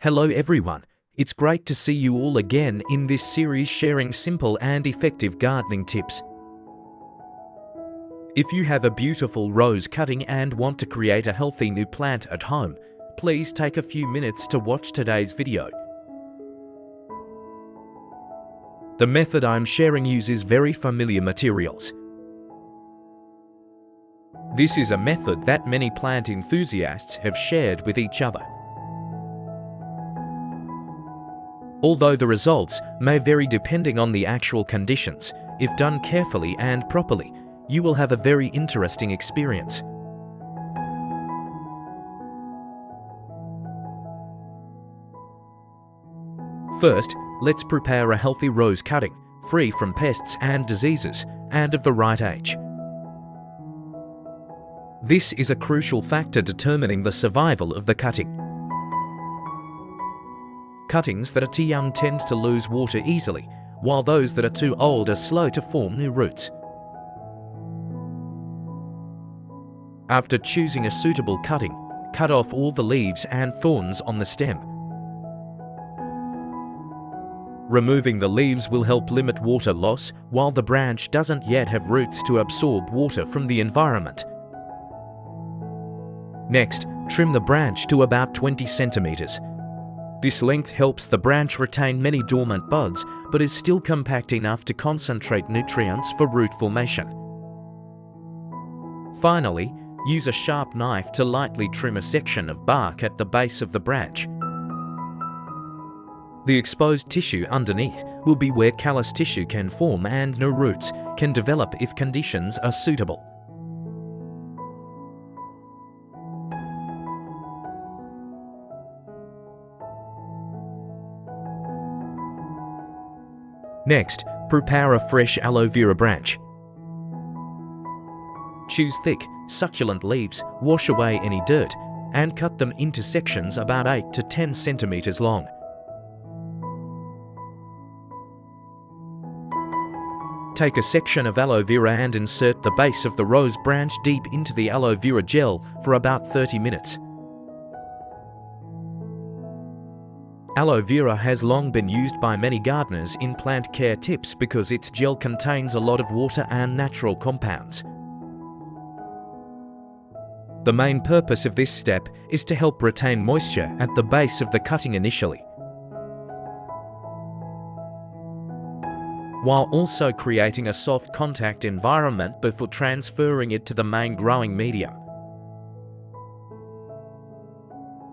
Hello everyone, it's great to see you all again in this series sharing simple and effective gardening tips. If you have a beautiful rose cutting and want to create a healthy new plant at home, please take a few minutes to watch today's video. The method I'm sharing uses very familiar materials. This is a method that many plant enthusiasts have shared with each other. Although the results may vary depending on the actual conditions, if done carefully and properly, you will have a very interesting experience. First, let's prepare a healthy rose cutting, free from pests and diseases, and of the right age. This is a crucial factor determining the survival of the cutting. Cuttings that are too young tend to lose water easily, while those that are too old are slow to form new roots. After choosing a suitable cutting, cut off all the leaves and thorns on the stem. Removing the leaves will help limit water loss, while the branch doesn't yet have roots to absorb water from the environment. Next, trim the branch to about 20 centimeters. This length helps the branch retain many dormant buds, but is still compact enough to concentrate nutrients for root formation. Finally, use a sharp knife to lightly trim a section of bark at the base of the branch. The exposed tissue underneath will be where callus tissue can form and new roots can develop if conditions are suitable. Next, prepare a fresh aloe vera branch. Choose thick, succulent leaves, wash away any dirt, and cut them into sections about 8 to 10 centimeters long. Take a section of aloe vera and insert the base of the rose branch deep into the aloe vera gel for about 30 minutes. Aloe vera has long been used by many gardeners in plant care tips because its gel contains a lot of water and natural compounds. The main purpose of this step is to help retain moisture at the base of the cutting initially, while also creating a soft contact environment before transferring it to the main growing medium.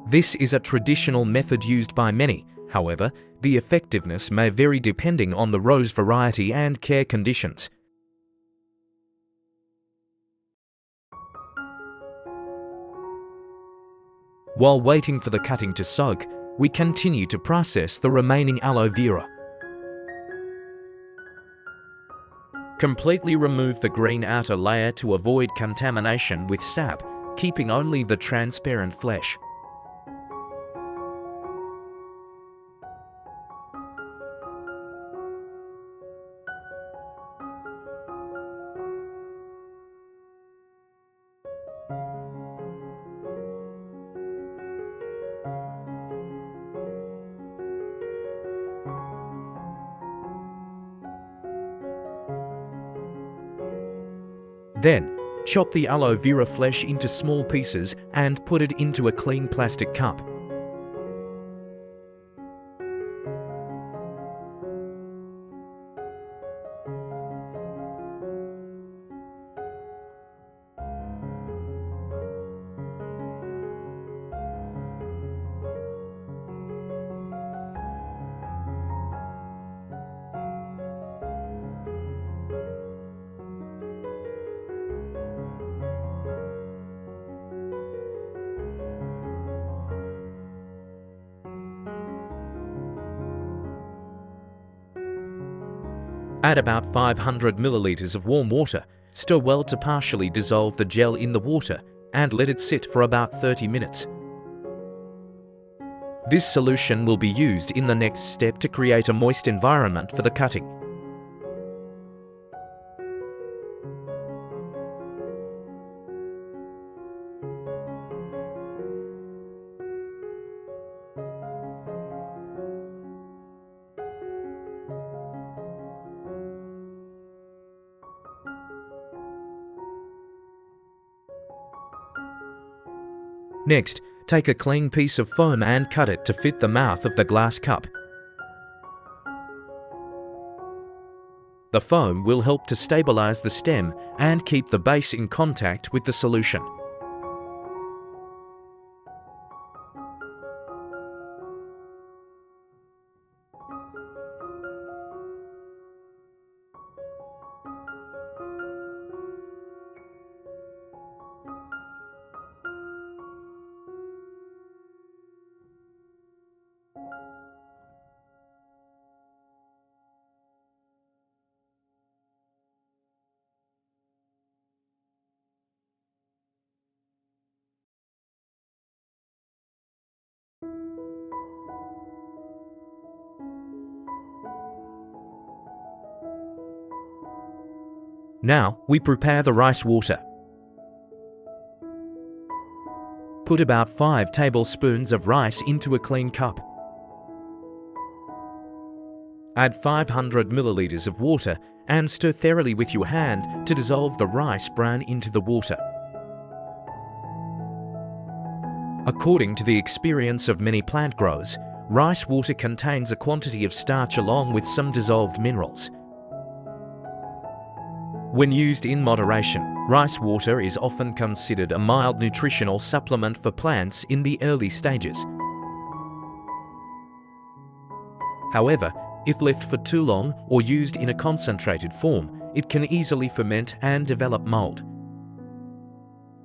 This is a traditional method used by many. However, the effectiveness may vary depending on the rose variety and care conditions. While waiting for the cutting to soak, we continue to process the remaining aloe vera. Completely remove the green outer layer to avoid contamination with sap, keeping only the transparent flesh. Then, chop the aloe vera flesh into small pieces and put it into a clean plastic cup. Add about 500 milliliters of warm water, stir well to partially dissolve the gel in the water, and let it sit for about 30 minutes. This solution will be used in the next step to create a moist environment for the cutting. Next, take a clean piece of foam and cut it to fit the mouth of the glass cup. The foam will help to stabilize the stem and keep the base in contact with the solution. Now, we prepare the rice water. Put about 5 tablespoons of rice into a clean cup. Add 500 milliliters of water and stir thoroughly with your hand to dissolve the rice bran into the water. According to the experience of many plant growers, rice water contains a quantity of starch along with some dissolved minerals. When used in moderation, rice water is often considered a mild nutritional supplement for plants in the early stages. However, if left for too long or used in a concentrated form, it can easily ferment and develop mold.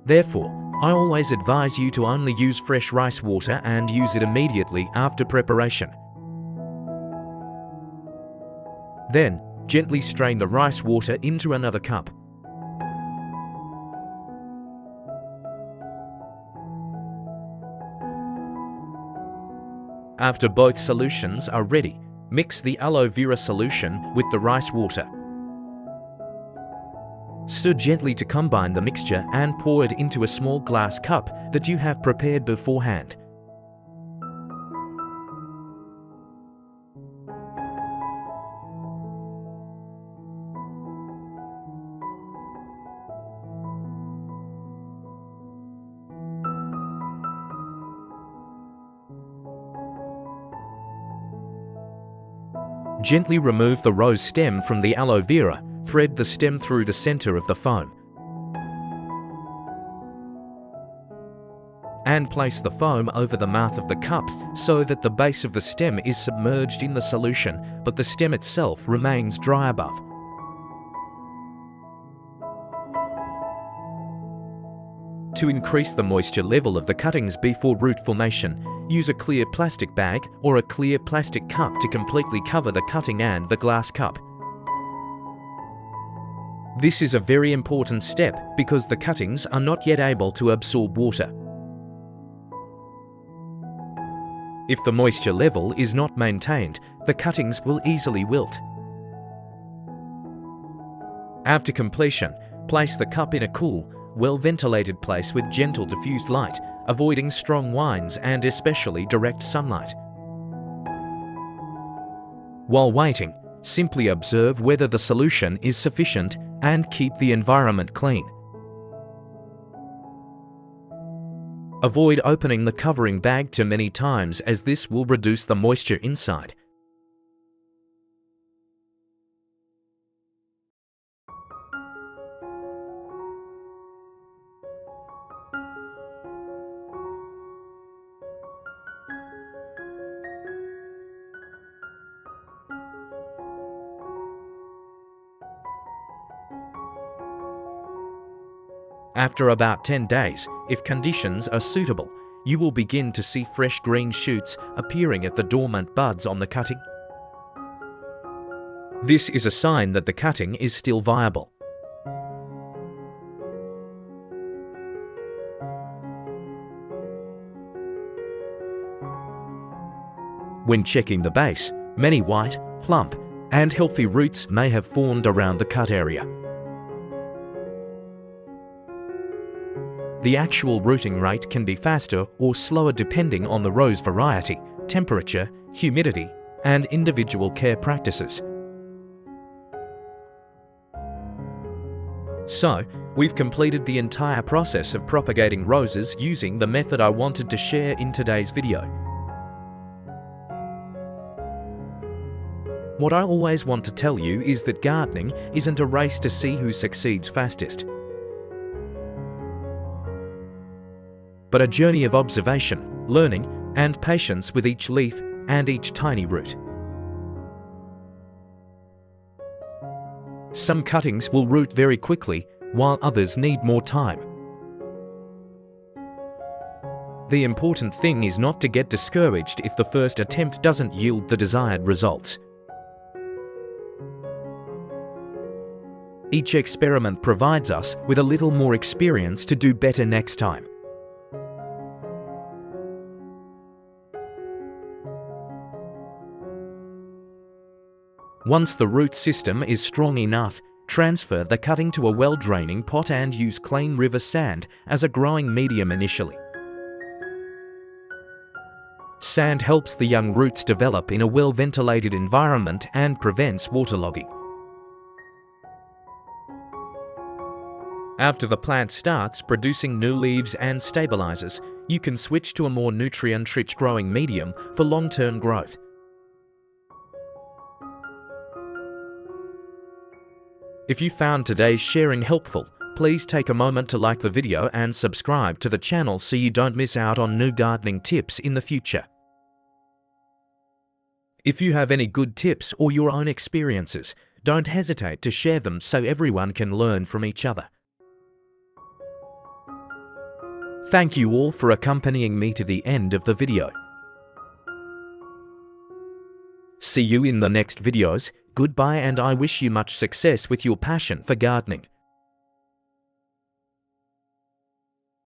Therefore, I always advise you to only use fresh rice water and use it immediately after preparation. Then, gently strain the rice water into another cup. After both solutions are ready, mix the aloe vera solution with the rice water. Stir gently to combine the mixture and pour it into a small glass cup that you have prepared beforehand. Gently remove the rose stem from the aloe vera, thread the stem through the center of the foam, and place the foam over the mouth of the cup so that the base of the stem is submerged in the solution, but the stem itself remains dry above. To increase the moisture level of the cuttings before root formation, use a clear plastic bag or a clear plastic cup to completely cover the cutting and the glass cup. This is a very important step because the cuttings are not yet able to absorb water. If the moisture level is not maintained, the cuttings will easily wilt. After completion, place the cup in a cool, well-ventilated place with gentle diffused light, avoiding strong winds and especially direct sunlight. While waiting, simply observe whether the solution is sufficient and keep the environment clean. Avoid opening the covering bag too many times as this will reduce the moisture inside. After about 10 days, if conditions are suitable, you will begin to see fresh green shoots appearing at the dormant buds on the cutting. This is a sign that the cutting is still viable. When checking the base, many white, plump, and healthy roots may have formed around the cut area. The actual rooting rate can be faster or slower depending on the rose variety, temperature, humidity, and individual care practices. So, we've completed the entire process of propagating roses using the method I wanted to share in today's video. What I always want to tell you is that gardening isn't a race to see who succeeds fastest, but a journey of observation, learning, and patience with each leaf and each tiny root. Some cuttings will root very quickly, while others need more time. The important thing is not to get discouraged if the first attempt doesn't yield the desired results. Each experiment provides us with a little more experience to do better next time. Once the root system is strong enough, transfer the cutting to a well-draining pot and use clean river sand as a growing medium initially. Sand helps the young roots develop in a well-ventilated environment and prevents waterlogging. After the plant starts producing new leaves and stabilizes, you can switch to a more nutrient-rich growing medium for long-term growth. If you found today's sharing helpful, please take a moment to like the video and subscribe to the channel so you don't miss out on new gardening tips in the future. If you have any good tips or your own experiences, don't hesitate to share them so everyone can learn from each other. Thank you all for accompanying me to the end of the video. See you in the next videos. Goodbye, and I wish you much success with your passion for gardening.